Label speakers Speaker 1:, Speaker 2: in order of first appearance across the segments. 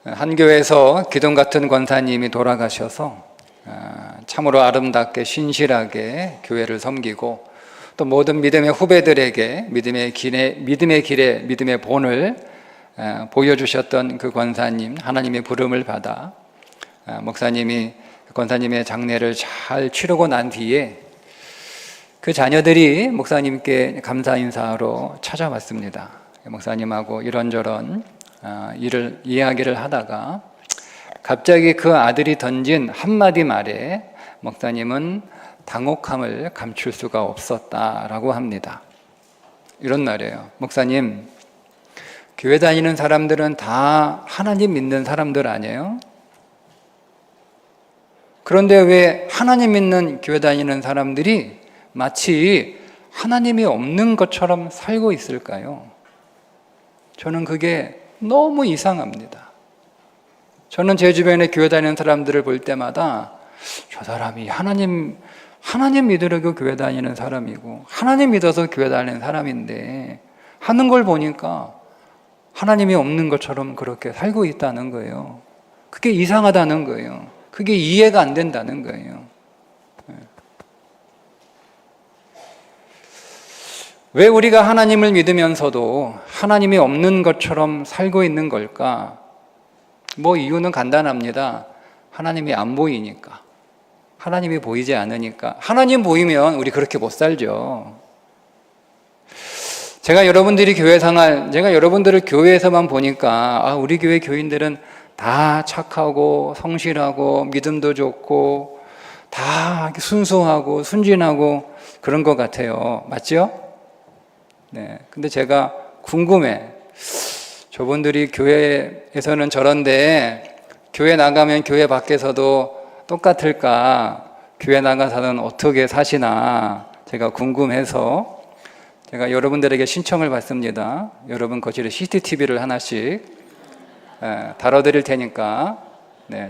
Speaker 1: 한 교회에서 기둥 같은 권사님이 돌아가셔서 참으로 아름답게 신실하게 교회를 섬기고 또 모든 믿음의 후배들에게 믿음의 길에 믿음의 본을 보여주셨던 그 권사님, 하나님의 부름을 받아 목사님이 권사님의 장례를 잘 치르고 난 뒤에 그 자녀들이 목사님께 감사 인사로 찾아왔습니다. 목사님하고 이런저런 이야기를 하다가 갑자기 그 아들이 던진 한마디 말에 목사님은 당혹함을 감출 수가 없었다라고 합니다. 이런 말이에요. 목사님, 교회 다니는 사람들은 다 하나님 믿는 사람들 아니에요? 그런데 왜 하나님 믿는 교회 다니는 사람들이 마치 하나님이 없는 것처럼 살고 있을까요? 저는 그게 너무 이상합니다. 저는 제 주변에 교회 다니는 사람들을 볼 때마다 저 사람이 하나님 믿으려고 교회 다니는 사람이고 하나님 믿어서 교회 다니는 사람인데 하는 걸 보니까 하나님이 없는 것처럼 그렇게 살고 있다는 거예요. 그게 이상하다는 거예요. 그게 이해가 안 된다는 거예요. 왜 우리가 하나님을 믿으면서도 하나님이 없는 것처럼 살고 있는 걸까? 이유는 간단합니다. 하나님이 안 보이니까. 하나님이 보이지 않으니까. 하나님 보이면 우리 그렇게 못 살죠. 제가 여러분들의 교회에서만 보니까 우리 교회 교인들은 다 착하고 성실하고 믿음도 좋고 다 순수하고 순진하고 그런 것 같아요. 맞죠? 네. 근데 제가 궁금해. 저분들이 교회에서는 저런데 교회 나가면 교회 밖에서도 똑같을까? 교회 나가서는 어떻게 사시나? 제가 궁금해서 제가 여러분들에게 신청을 받습니다. 여러분 거실에 CCTV를 하나씩 달아드릴 테니까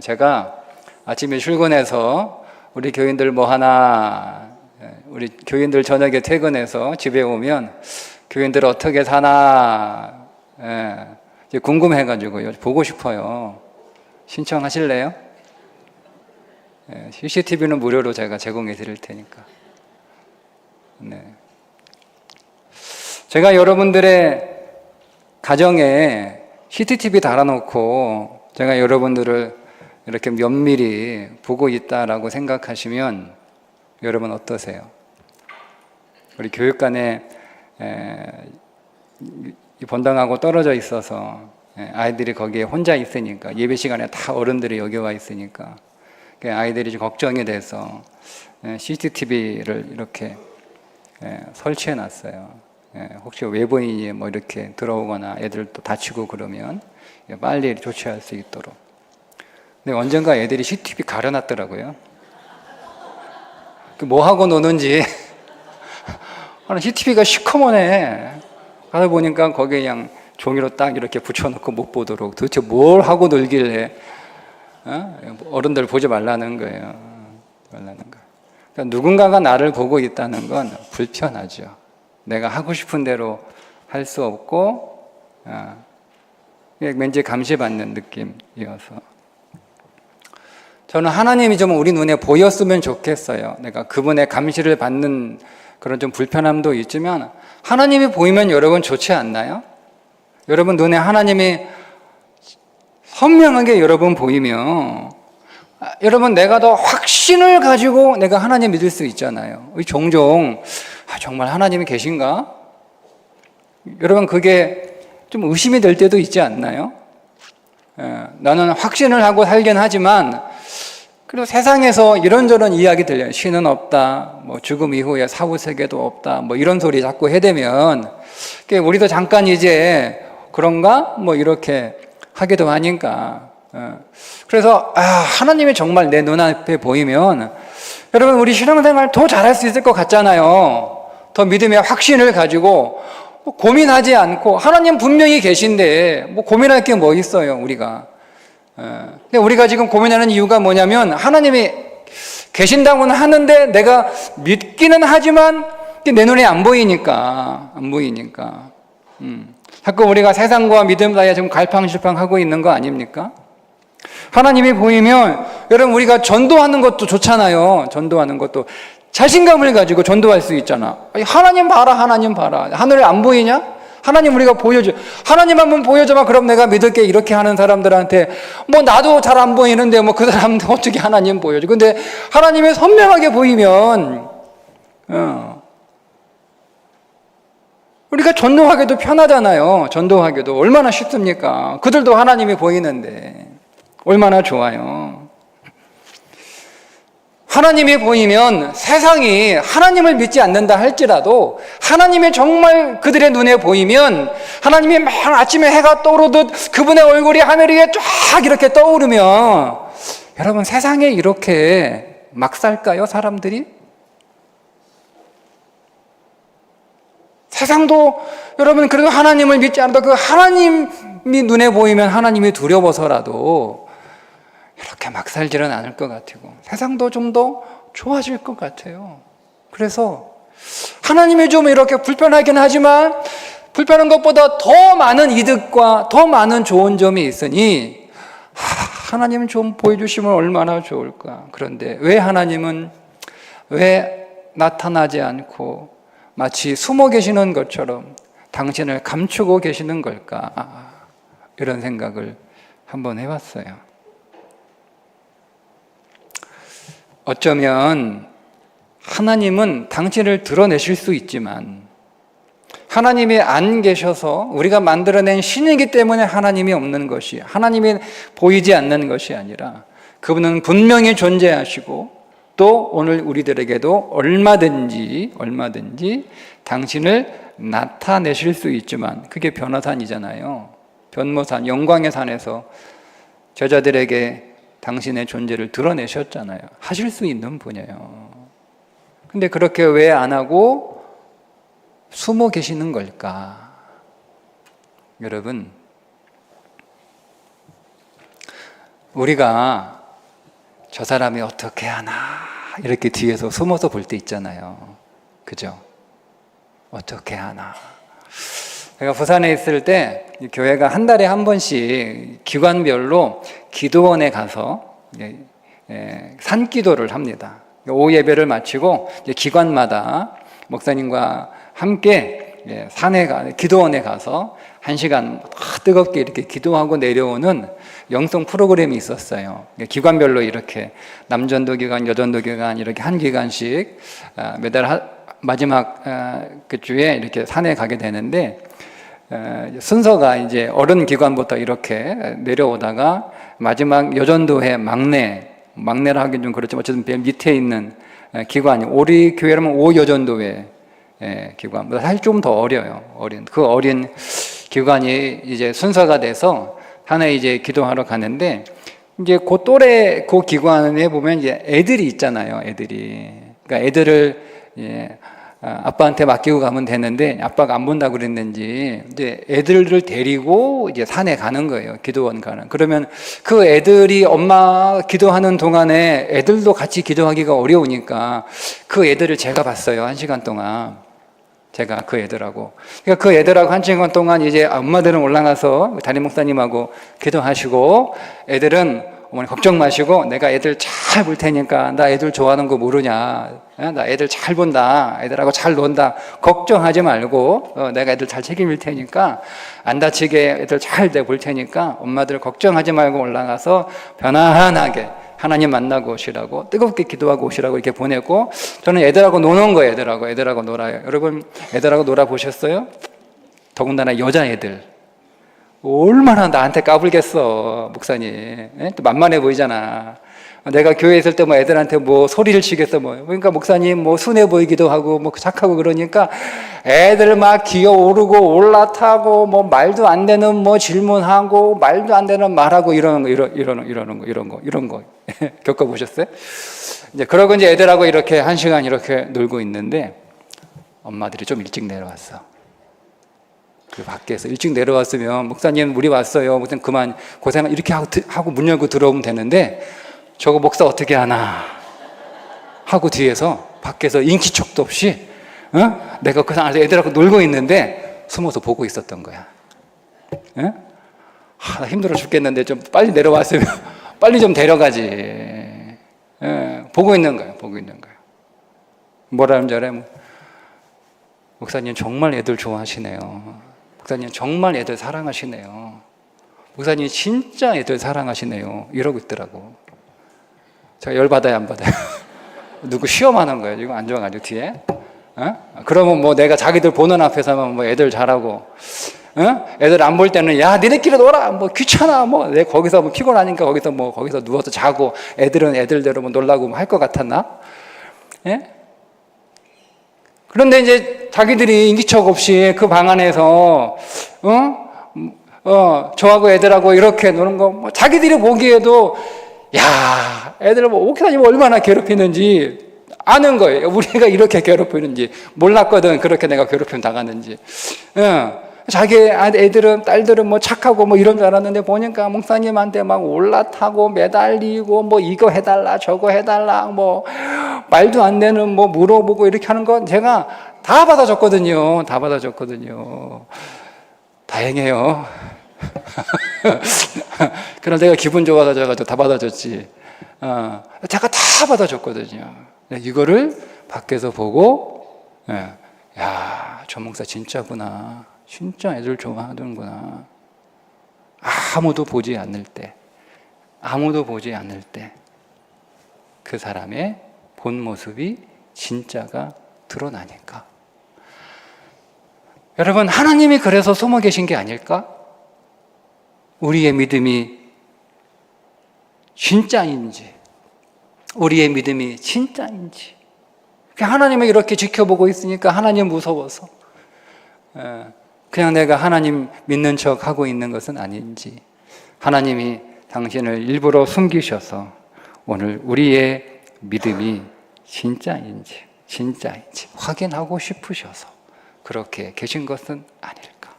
Speaker 1: 제가 아침에 출근해서 우리 교인들 우리 교인들 저녁에 퇴근해서 집에 오면 교인들 어떻게 사나 이제 궁금해가지고요. 보고 싶어요. 신청하실래요? CCTV는 무료로 제가 제공해 드릴 테니까. 제가 여러분들의 가정에 CCTV 달아놓고 제가 여러분들을 이렇게 면밀히 보고 있다라고 생각하시면 여러분 어떠세요? 우리 교육관에 본당하고 떨어져 있어서 아이들이 거기에 혼자 있으니까 예배 시간에 다 어른들이 여기 와 있으니까 아이들이 좀 걱정이 돼서 CCTV를 이렇게 설치해 놨어요. 혹시 외부인이 이렇게 들어오거나 애들 또 다치고 그러면 빨리 조치할 수 있도록. 근데 언젠가 애들이 CCTV 가려놨더라고요. 뭐 하고 노는지 CCTV가 시커먼해. 가서 보니까 거기에 그냥 종이로 딱 이렇게 붙여놓고 못 보도록. 도대체 뭘 하고 놀길래 어른들 보지 말라는 거예요. 그러니까 누군가가 나를 보고 있다는 건 불편하죠. 내가 하고 싶은 대로 할 수 없고 왠지 감시받는 느낌이어서 저는 하나님이 좀 우리 눈에 보였으면 좋겠어요. 내가 그분의 감시를 받는 그런 좀 불편함도 있지만 하나님이 보이면 여러분 좋지 않나요? 여러분 눈에 하나님이 선명하게 여러분 보이면 여러분 내가 더 확신을 가지고 내가 하나님 믿을 수 있잖아요. 종종 정말 하나님이 계신가? 여러분 그게 좀 의심이 될 때도 있지 않나요? 나는 확신을 하고 살긴 하지만 그리고 세상에서 이런저런 이야기 들려요. 신은 없다, 죽음 이후에 사후세계도 없다, 이런 소리 자꾸 해대면 우리도 잠깐 이제 그런가? 이렇게 하기도 하니까. 그래서 하나님이 정말 내 눈앞에 보이면 여러분 우리 신앙생활 더 잘할 수 있을 것 같잖아요. 더 믿음의 확신을 가지고 고민하지 않고 하나님 분명히 계신데 고민할 게 뭐 있어요 우리가. 근데 우리가 지금 고민하는 이유가 뭐냐면 하나님이 계신다고는 하는데 내가 믿기는 하지만 내 눈에 안 보이니까. 자꾸 우리가 세상과 믿음 사이에 좀 갈팡질팡하고 있는 거 아닙니까? 하나님이 보이면 여러분 우리가 전도하는 것도 좋잖아요. 전도하는 것도 자신감을 가지고 전도할 수 있잖아. 하나님 봐라, 하나님 봐라. 하늘에 안 보이냐? 하나님 우리가 보여줘. 하나님 한번 보여줘봐. 그럼 내가 믿을게. 이렇게 하는 사람들한테 뭐 나도 잘 안 보이는데 뭐 그 사람들 어떻게 하나님 보여줘. 근데 하나님이 선명하게 보이면 우리가 전도하기도 편하잖아요. 전도하기도 얼마나 쉽습니까? 그들도 하나님이 보이는데 얼마나 좋아요. 하나님이 보이면 세상이 하나님을 믿지 않는다 할지라도 하나님이 정말 그들의 눈에 보이면 하나님이 막 아침에 해가 떠오르듯 그분의 얼굴이 하늘 위에 쫙 이렇게 떠오르면 여러분 세상에 이렇게 막 살까요? 사람들이? 세상도 여러분 그래도 하나님을 믿지 않아도 그 하나님이 눈에 보이면 하나님이 두려워서라도 이렇게 막 살지는 않을 것 같고 세상도 좀 더 좋아질 것 같아요. 그래서 하나님이 좀 이렇게 불편하긴 하지만 불편한 것보다 더 많은 이득과 더 많은 좋은 점이 있으니 하나님 좀 보여주시면 얼마나 좋을까. 그런데 왜 하나님은 왜 나타나지 않고 마치 숨어 계시는 것처럼 당신을 감추고 계시는 걸까? 이런 생각을 한번 해봤어요. 어쩌면 하나님은 당신을 드러내실 수 있지만 하나님이 안 계셔서 우리가 만들어낸 신이기 때문에 하나님이 없는 것이, 하나님이 보이지 않는 것이 아니라 그분은 분명히 존재하시고 또 오늘 우리들에게도 얼마든지 당신을 나타내실 수 있지만 그게 변화산이잖아요. 변모산, 영광의 산에서 제자들에게 당신의 존재를 드러내셨잖아요. 하실 수 있는 분이에요. 근데 그렇게 왜 안 하고 숨어 계시는 걸까? 여러분, 우리가 저 사람이 어떻게 하나 이렇게 뒤에서 숨어서 볼 때 있잖아요. 그죠? 어떻게 하나. 제가 부산에 있을 때 교회가 한 달에 한 번씩 기관별로 기도원에 가서 산기도를 합니다. 오후 예배를 마치고 기관마다 목사님과 함께 기도원에 가서 1시간 뜨겁게 이렇게 기도하고 내려오는 영성 프로그램이 있었어요. 기관별로 이렇게 남전도 기관, 여전도 기관 이렇게 한 기관씩 매달 마지막 그 주에 이렇게 산에 가게 되는데 순서가 이제 어른 기관부터 이렇게 내려오다가 마지막 여전도회 막내라 하긴 좀 그렇지만 어쨌든 맨 밑에 있는 기관이 우리 교회라면 5여전도회 기관, 사실 좀 더 어려요. 그 어린 기관이 이제 순서가 돼서 하나 이제 기도하러 가는데 이제 그 또래 그 기관에 보면 이제 애들이 있잖아요. 그러니까 애들을 아빠한테 맡기고 가면 되는데 아빠가 안 본다고 그랬는지 이제 애들을 데리고 이제 산에 가는 거예요. 기도원 가는. 그러면 그 애들이 엄마 기도하는 동안에 애들도 같이 기도하기가 어려우니까 그 애들을 제가 봤어요. 1시간 동안. 제가 그 애들하고. 그러니까 그 애들하고 1시간 동안 이제 엄마들은 올라가서 담임 목사님하고 기도하시고 애들은 어머니 걱정 마시고 내가 애들 잘 볼 테니까 나 애들 좋아하는 거 모르냐, 나 애들 잘 본다, 애들하고 잘 논다, 걱정하지 말고 내가 애들 잘 책임질 테니까 안 다치게 애들 잘 볼 테니까 엄마들 걱정하지 말고 올라가서 편안하게 하나님 만나고 오시라고 뜨겁게 기도하고 오시라고 이렇게 보내고 저는 애들하고 노는 거예요. 애들하고 놀아요. 여러분 애들하고 놀아 보셨어요? 더군다나 여자애들 얼마나 나한테 까불겠어, 목사님. 또 만만해 보이잖아. 내가 교회에 있을 때 뭐 애들한테 뭐 소리를 치겠어, 뭐. 그러니까 목사님 뭐 순해 보이기도 하고 뭐 착하고 그러니까 애들 막 기어오르고 올라타고 뭐 말도 안 되는 뭐 질문하고 말도 안 되는 말하고 이런 거. 겪어보셨어요? 이제 그러고 이제 애들하고 이렇게 1시간 이렇게 놀고 있는데 엄마들이 좀 일찍 내려왔어. 그 밖에서 일찍 내려왔으면 목사님 우리 왔어요. 목사님 그만 고생 이렇게 하고 문 열고 들어오면 되는데 저거 목사 어떻게 하나 하고 뒤에서 밖에서 인기척도 없이 내가 그 안에서 애들하고 놀고 있는데 숨어서 보고 있었던 거야. 나 힘들어 죽겠는데 좀 빨리 내려왔으면 빨리 좀 데려가지. 예, 보고 있는 거예요. 보고 있는 거예요. 뭐라는 줄 알아요? 목사님 정말 애들 좋아하시네요. 목사님 정말 애들 사랑하시네요. 목사님 진짜 애들 사랑하시네요. 이러고 있더라고. 제가 열받아요, 안 받아요? 누구 시험하는 거예요. 이거 안 좋아가지고 뒤에. 어? 그러면 뭐 내가 자기들 보는 앞에서만 뭐 애들 잘하고, 어? 애들 안 볼 때는 야 니네끼리 놀아 뭐 귀찮아 뭐 내 거기서 뭐 피곤하니까 거기서 누워서 자고 애들은 애들대로 뭐 놀라고 뭐 할 것 같았나? 예? 그런데 이제 자기들이 인기척 없이 그 방 안에서 저하고 애들하고 이렇게 노는 거 뭐 자기들이 보기에도 야 애들 뭐 옥사님 얼마나 괴롭히는지 아는 거예요. 우리가 이렇게 괴롭히는지 몰랐거든. 그렇게 내가 괴롭힘 당하는지. 자기 애들은 딸들은 뭐 착하고 뭐 이런 줄 알았는데 보니까 목사님한테 막 올라타고 매달리고 뭐 이거 해달라 저거 해달라 뭐 말도 안 되는 뭐 물어보고 이렇게 하는 건 제가 다 받아줬거든요. 다 받아줬거든요. 다행이에요. 그럼 내가 기분 좋아가지고 다 받아줬지. 제가 다 받아줬거든요. 이거를 밖에서 보고 야, 저 목사 진짜구나. 진짜 애들 좋아하는구나. 아무도 보지 않을 때 그 사람의 본 모습이 진짜가 드러나니까. 여러분, 하나님이 그래서 숨어 계신 게 아닐까? 우리의 믿음이 진짜인지, 우리의 믿음이 진짜인지. 하나님을 이렇게 지켜보고 있으니까 하나님 무서워서 그냥 내가 하나님 믿는 척 하고 있는 것은 아닌지, 하나님이 당신을 일부러 숨기셔서 오늘 우리의 믿음이 진짜인지 확인하고 싶으셔서 그렇게 계신 것은 아닐까.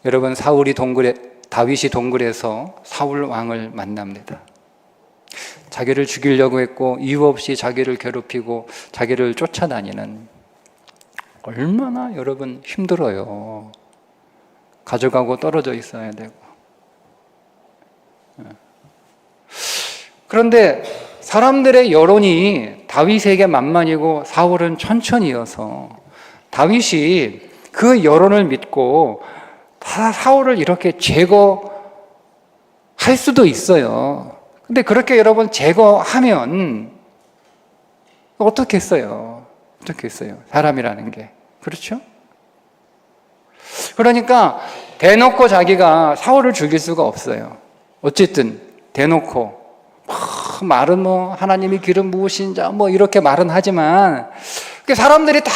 Speaker 1: 여러분, 다윗이 동굴에서 사울 왕을 만납니다. 자기를 죽이려고 했고 이유 없이 자기를 괴롭히고 자기를 쫓아다니는, 얼마나 여러분 힘들어요. 가져가고 떨어져 있어야 되고. 그런데 사람들의 여론이 다윗에게 만만이고 사울은 천천히여서 다윗이 그 여론을 믿고 다 사울을 이렇게 제거할 수도 있어요. 근데 그렇게 여러분 제거하면 어떻게 했어요? 사람이라는 게. 그렇죠? 그러니까 대놓고 자기가 사울을 죽일 수가 없어요. 어쨌든 대놓고 말은 뭐 하나님이 기름 부으신 자 뭐 이렇게 말은 하지만 사람들이 다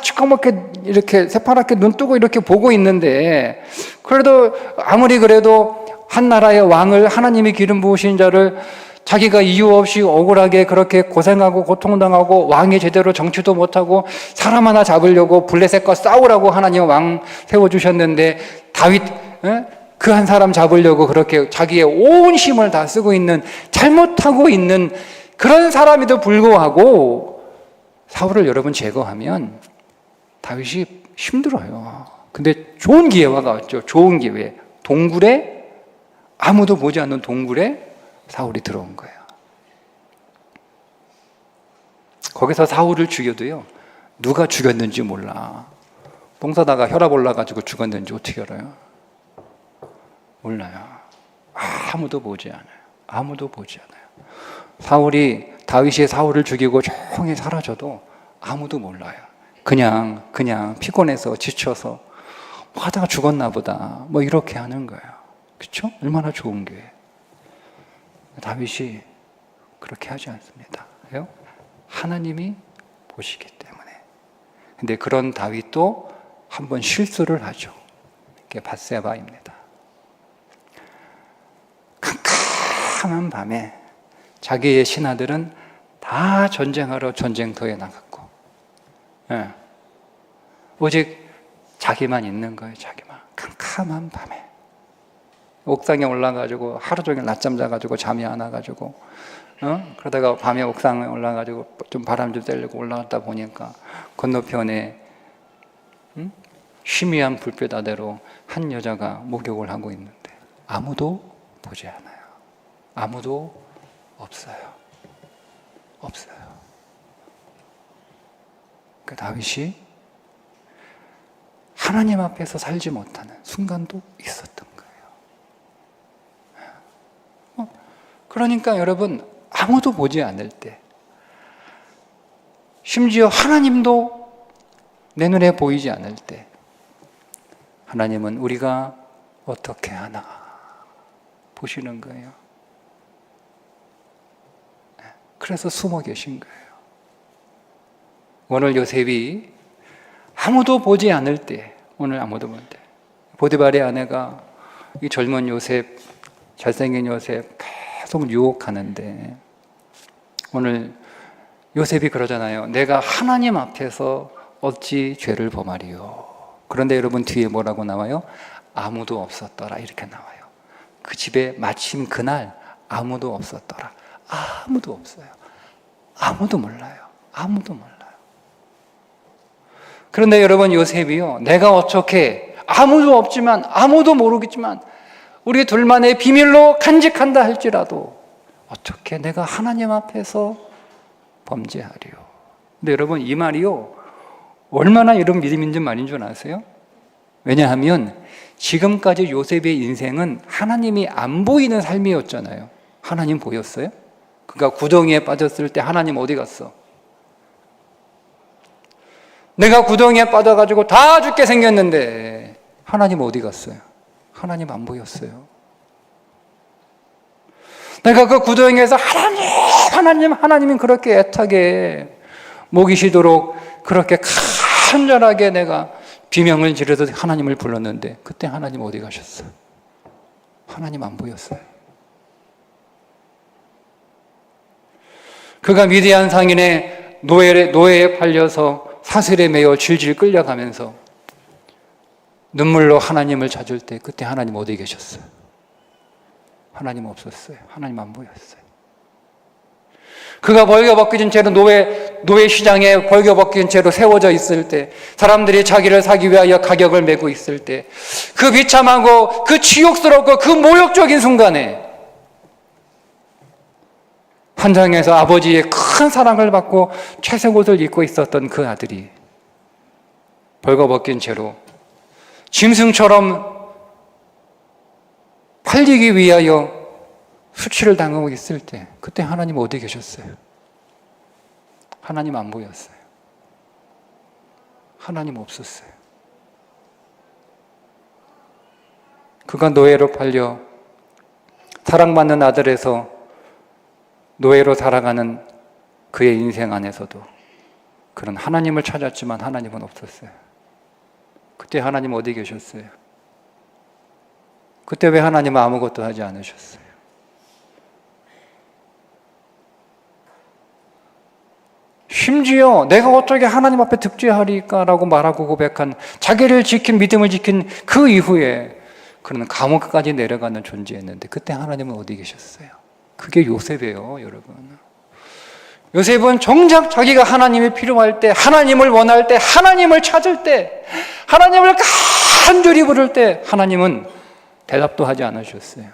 Speaker 1: 시커멓게 이렇게 새파랗게 눈 뜨고 이렇게 보고 있는데, 그래도 아무리 그래도 한 나라의 왕을, 하나님이 기름 부으신 자를 자기가 이유 없이 억울하게 그렇게 고생하고 고통당하고 왕이 제대로 정치도 못하고 사람 하나 잡으려고 블레셋과 싸우라고 하나님 왕 세워주셨는데 다윗 그 한 사람 잡으려고 그렇게 자기의 온 힘을 다 쓰고 있는, 잘못하고 있는 그런 사람에도 불구하고 사울을 여러분 제거하면 다윗이 힘들어요. 근데 좋은 기회가 왔죠. 좋은 기회. 동굴에, 아무도 보지 않는 동굴에 사울이 들어온 거예요. 거기서 사울을 죽여도요, 누가 죽였는지 몰라. 똥 싸다가 혈압 올라가지고 죽었는지 어떻게 알아요? 몰라요. 아무도 보지 않아요. 다윗이 사울을 죽이고 조용히 사라져도 아무도 몰라요. 그냥 피곤해서 지쳐서 뭐 하다가 죽었나 보다 뭐 이렇게 하는 거예요. 그렇죠? 얼마나 좋은 게. 다윗이 그렇게 하지 않습니다. 왜요? 하나님이 보시기 때문에. 근데 그런 다윗도 한번 실수를 하죠. 그게 밧세바입니다. 캄캄한 밤에 자기의 신하들은 다 전쟁하러 전쟁터에 나갔고, 오직 자기만 있는 거예요. 자기만. 캄캄한 밤에 옥상에 올라가지고 하루 종일 낮잠 자가지고 잠이 안 와가지고 그러다가 밤에 옥상에 올라가지고 좀 바람 좀 쐬려고 올라갔다 보니까 건너편에 희미한 불빛 아래로 한 여자가 목욕을 하고 있는데 아무도 보지 않아요. 아무도 없어요. 없어요. 그 다윗이 하나님 앞에서 살지 못하는 순간도 있었던 거예요. 그러니까 여러분, 아무도 보지 않을 때, 심지어 하나님도 내 눈에 보이지 않을 때, 하나님은 우리가 어떻게 하나 보시는 거예요. 그래서 숨어 계신 거예요. 오늘 요셉이 아무도 보지 않을 때, 오늘 아무도 볼 때, 보디발의 아내가 이 젊은 요셉, 잘생긴 요셉 계속 유혹하는데, 오늘 요셉이 그러잖아요. 내가 하나님 앞에서 어찌 죄를 범하리요. 그런데 여러분 뒤에 뭐라고 나와요? 아무도 없었더라, 이렇게 나와요. 그 집에 마침 그날 아무도 없었더라. 아무도 없어요. 아무도 몰라요. 아무도 몰라요. 그런데 여러분, 요셉이요, 내가 어떻게 아무도 없지만, 아무도 모르겠지만 우리 둘만의 비밀로 간직한다 할지라도 어떻게 내가 하나님 앞에서 범죄하리요. 근데 여러분, 이 말이요, 얼마나 이런 믿음 있는 말인 줄 아세요? 왜냐하면 지금까지 요셉의 인생은 하나님이 안 보이는 삶이었잖아요. 하나님 보였어요? 그러니까 구덩이에 빠졌을 때 하나님 어디 갔어? 내가 구덩이에 빠져가지고 다 죽게 생겼는데 하나님 어디 갔어요? 하나님 안 보였어요. 내가 그 구덩이에서 하나님이 그렇게 애타게 목이 쉬도록 그렇게 간절하게 내가 비명을 지르듯 하나님을 불렀는데 그때 하나님 어디 가셨어요? 하나님 안 보였어요. 그가 미디안 상인의 노예에 팔려서 사슬에 매여 질질 끌려가면서 눈물로 하나님을 찾을 때 그때 하나님 어디 계셨어요? 하나님 없었어요. 하나님 안 보였어요. 그가 벌거벗긴 채로 노예 시장에 벌거벗긴 채로 세워져 있을 때, 사람들이 자기를 사기 위하여 가격을 매고 있을 때, 그 비참하고 그 치욕스럽고 그 모욕적인 순간에 한장에서 아버지의 큰 사랑을 받고 채색 옷을 입고 있었던 그 아들이 벌거벗긴 채로 짐승처럼 팔리기 위하여 수치를 당하고 있을 때 그때 하나님 어디 계셨어요? 하나님 안 보였어요. 하나님 없었어요. 그가 노예로 팔려 사랑받는 아들에서 노예로 살아가는 그의 인생 안에서도 그런 하나님을 찾았지만 하나님은 없었어요. 그때 하나님 어디 계셨어요? 그때 왜 하나님은 아무것도 하지 않으셨어요? 심지어 내가 어떻게 하나님 앞에 득죄하리까라고 말하고 고백한 자기를 지킨 믿음을 지킨 그 이후에 그는 감옥까지 내려가는 존재였는데 그때 하나님은 어디 계셨어요? 그게 요셉이에요, 여러분. 요셉은 정작 자기가 하나님이 필요할 때, 하나님을 원할 때, 하나님을 찾을 때, 하나님을 간절히 부를 때 하나님은 대답도 하지 않으셨어요.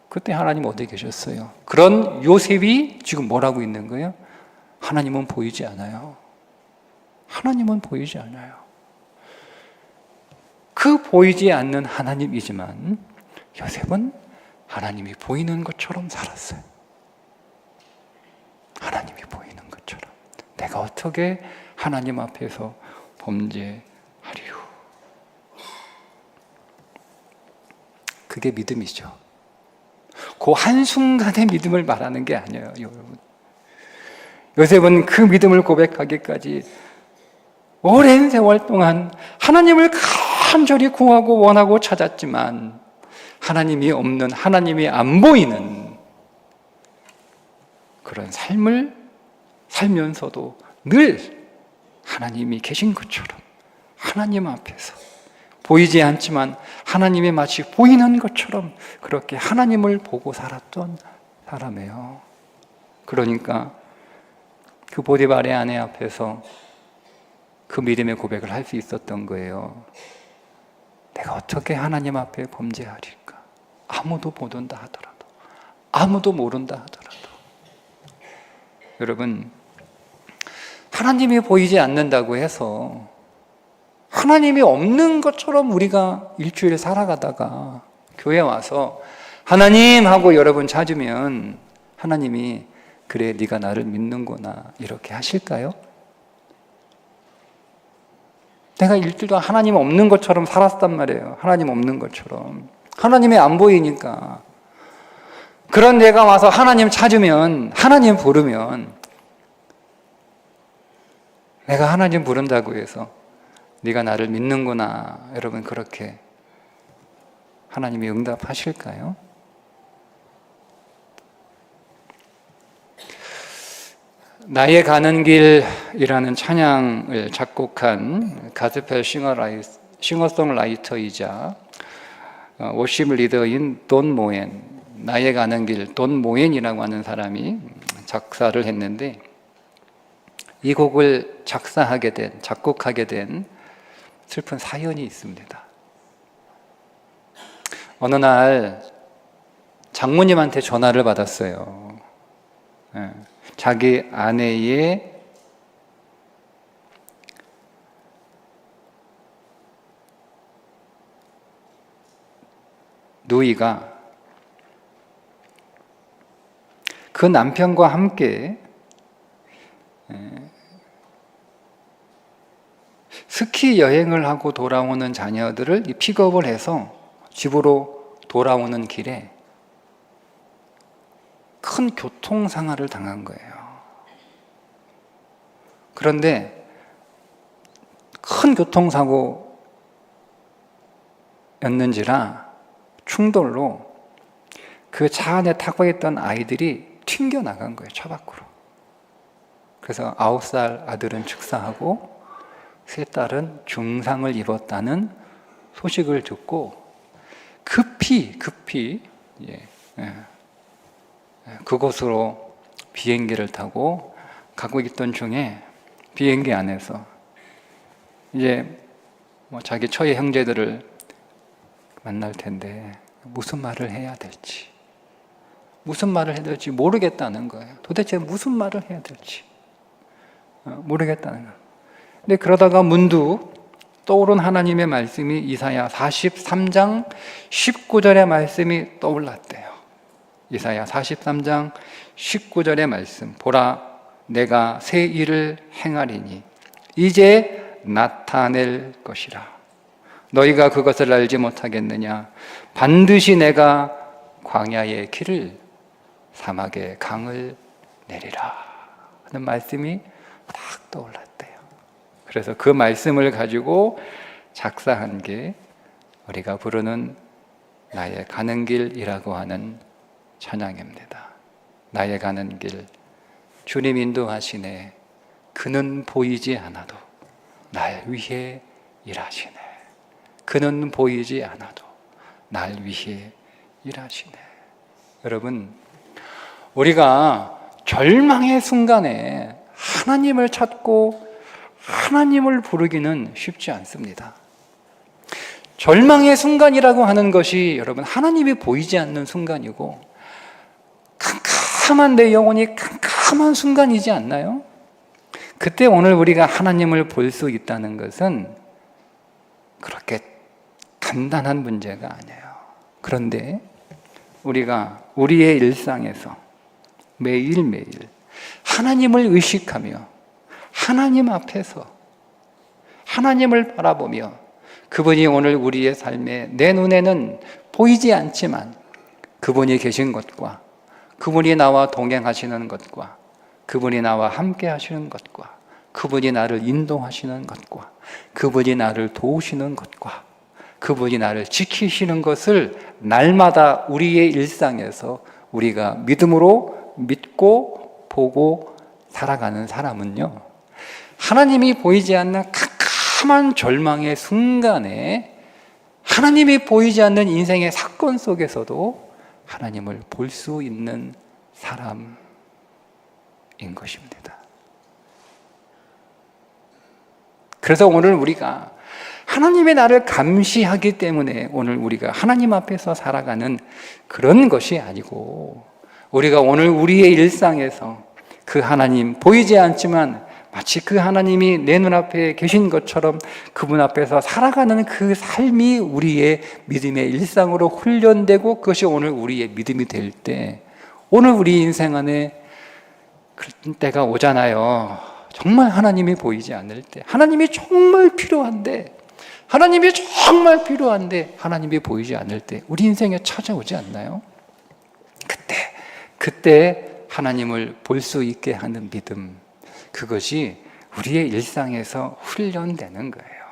Speaker 1: 그때 하나님 어디 계셨어요? 그런 요셉이 지금 뭐라고 있는 거예요? 하나님은 보이지 않아요. 하나님은 보이지 않아요. 그 보이지 않는 하나님이지만 요셉은 하나님이 보이는 것처럼 살았어요. 하나님이 보이는 것처럼. 내가 어떻게 하나님 앞에서 범죄하리요? 그게 믿음이죠. 그 한순간의 믿음을 말하는 게 아니에요, 여러분. 요셉은 그 믿음을 고백하기까지 오랜 세월 동안 하나님을 간절히 구하고 원하고 찾았지만 하나님이 없는, 하나님이 안 보이는 그런 삶을 살면서도 늘 하나님이 계신 것처럼 하나님 앞에서 보이지 않지만 하나님이 마치 보이는 것처럼 그렇게 하나님을 보고 살았던 사람이에요. 그러니까 그 보디발의 아내 앞에서 그 믿음의 고백을 할 수 있었던 거예요. 내가 어떻게 하나님 앞에 범죄하리까? 아무도 못 온다 하더라도, 아무도 모른다 하더라도. 여러분, 하나님이 보이지 않는다고 해서 하나님이 없는 것처럼 우리가 일주일 살아가다가 교회 와서 하나님 하고 여러분 찾으면 하나님이 그래 네가 나를 믿는구나 이렇게 하실까요? 내가 일주일 동안 하나님 없는 것처럼 살았단 말이에요. 하나님 없는 것처럼. 하나님이 안 보이니까. 그런 내가 와서 하나님 찾으면, 하나님 부르면, 내가 하나님 부른다고 해서 네가 나를 믿는구나. 여러분, 그렇게 하나님이 응답하실까요? 나의 가는 길이라는 찬양을 작곡한 가스펠 싱어송라이터이자 워십 리더인 돈 모엔, 나의 가는 길, 돈 모엔이라고 하는 사람이 작사를 했는데, 이 곡을 작곡하게 된 슬픈 사연이 있습니다. 어느 날 장모님한테 전화를 받았어요. 자기 아내의 누이가 그 남편과 함께 스키 여행을 하고 돌아오는 자녀들을 픽업을 해서 집으로 돌아오는 길에 큰 교통사고를 당한 거예요. 그런데 큰 교통사고였는지라 충돌로 그 차 안에 타고 있던 아이들이 튕겨나간 거예요, 차 밖으로. 그래서 9살 아들은 축사하고 3딸은 중상을 입었다는 소식을 듣고 급히 그곳으로 비행기를 타고 가고 있던 중에 비행기 안에서 이제 자기 처의 형제들을 만날 텐데 무슨 말을 해야 될지 모르겠다는 거예요. 도대체 무슨 말을 해야 될지 모르겠다는 거예요. 근데 그러다가 문득 떠오른 하나님의 말씀이 이사야 43장 19절의 말씀이 떠올랐대요. 이사야 43장 19절의 말씀, 보라 내가 새 일을 행하리니 이제 나타낼 것이라. 너희가 그것을 알지 못하겠느냐? 반드시 내가 광야의 길을 사막의 강을 내리라 하는 말씀이 딱 떠올랐대요. 그래서 그 말씀을 가지고 작사한 게 우리가 부르는 나의 가는 길이라고 하는 찬양입니다. 나의 가는 길, 주님 인도하시네. 그는 보이지 않아도 날 위해 일하시네. 그는 보이지 않아도 날 위해 일하시네. 여러분, 우리가 절망의 순간에 하나님을 찾고 하나님을 부르기는 쉽지 않습니다. 절망의 순간이라고 하는 것이 여러분 하나님이 보이지 않는 순간이고 캄캄한 내 영혼이 캄캄한 순간이지 않나요? 그때 오늘 우리가 하나님을 볼 수 있다는 것은 그렇게 간단한 문제가 아니에요. 그런데 우리가 우리의 일상에서 매일매일 하나님을 의식하며 하나님 앞에서 하나님을 바라보며 그분이 오늘 우리의 삶에 내 눈에는 보이지 않지만 그분이 계신 것과 그분이 나와 동행하시는 것과 그분이 나와 함께 하시는 것과 그분이 나를 인도하시는 것과 그분이 나를 도우시는 것과 그분이 나를 지키시는 것을 날마다 우리의 일상에서 우리가 믿음으로 믿고 보고 살아가는 사람은요, 하나님이 보이지 않는 캄캄한 절망의 순간에 하나님이 보이지 않는 인생의 사건 속에서도 하나님을 볼 수 있는 사람인 것입니다. 그래서 오늘 우리가 하나님의 나를 감시하기 때문에 오늘 우리가 하나님 앞에서 살아가는 그런 것이 아니고, 우리가 오늘 우리의 일상에서 그 하나님, 보이지 않지만 마치 그 하나님이 내 눈앞에 계신 것처럼 그분 앞에서 살아가는 그 삶이 우리의 믿음의 일상으로 훈련되고, 그것이 오늘 우리의 믿음이 될 때, 오늘 우리 인생 안에 그런 때가 오잖아요. 정말 하나님이 보이지 않을 때, 하나님이 정말 필요한데, 하나님이 보이지 않을 때 우리 인생에 찾아오지 않나요? 그때 하나님을 볼 수 있게 하는 믿음, 그것이 우리의 일상에서 훈련되는 거예요.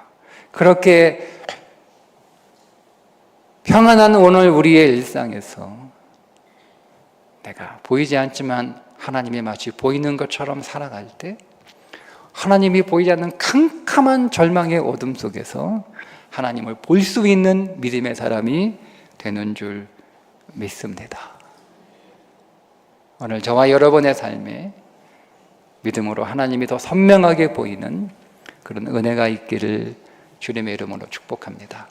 Speaker 1: 그렇게 평안한 오늘 우리의 일상에서 내가 보이지 않지만 하나님이 마치 보이는 것처럼 살아갈 때, 하나님이 보이지 않는 캄캄한 절망의 어둠 속에서 하나님을 볼 수 있는 믿음의 사람이 되는 줄 믿습니다. 오늘 저와 여러분의 삶에 믿음으로 하나님이 더 선명하게 보이는 그런 은혜가 있기를 주님의 이름으로 축복합니다.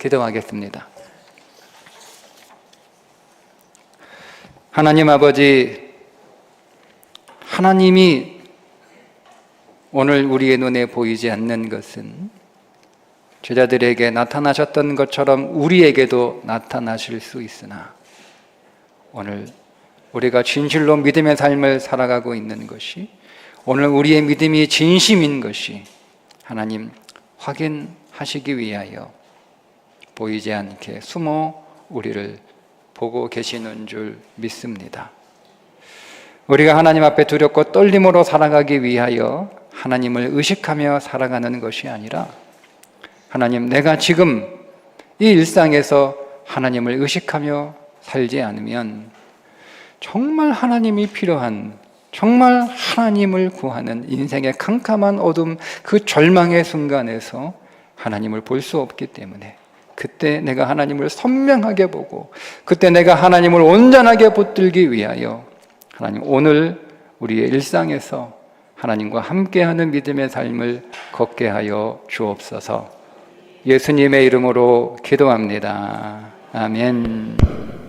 Speaker 1: 기도하겠습니다. 하나님 아버지, 하나님이 오늘 우리의 눈에 보이지 않는 것은 제자들에게 나타나셨던 것처럼 우리에게도 나타나실 수 있으나, 오늘 우리가 진실로 믿음의 삶을 살아가고 있는 것이, 오늘 우리의 믿음이 진심인 것이 하나님 확인하시기 위하여 보이지 않게 숨어 우리를 보고 계시는 줄 믿습니다. 우리가 하나님 앞에 두렵고 떨림으로 살아가기 위하여 하나님을 의식하며 살아가는 것이 아니라, 하나님, 내가 지금 이 일상에서 하나님을 의식하며 살지 않으면 정말 하나님이 필요한, 정말 하나님을 구하는 인생의 캄캄한 어둠, 그 절망의 순간에서 하나님을 볼 수 없기 때문에, 그때 내가 하나님을 선명하게 보고, 그때 내가 하나님을 온전하게 붙들기 위하여 하나님, 오늘 우리의 일상에서 하나님과 함께하는 믿음의 삶을 걷게 하여 주옵소서. 예수님의 이름으로 기도합니다. 아멘.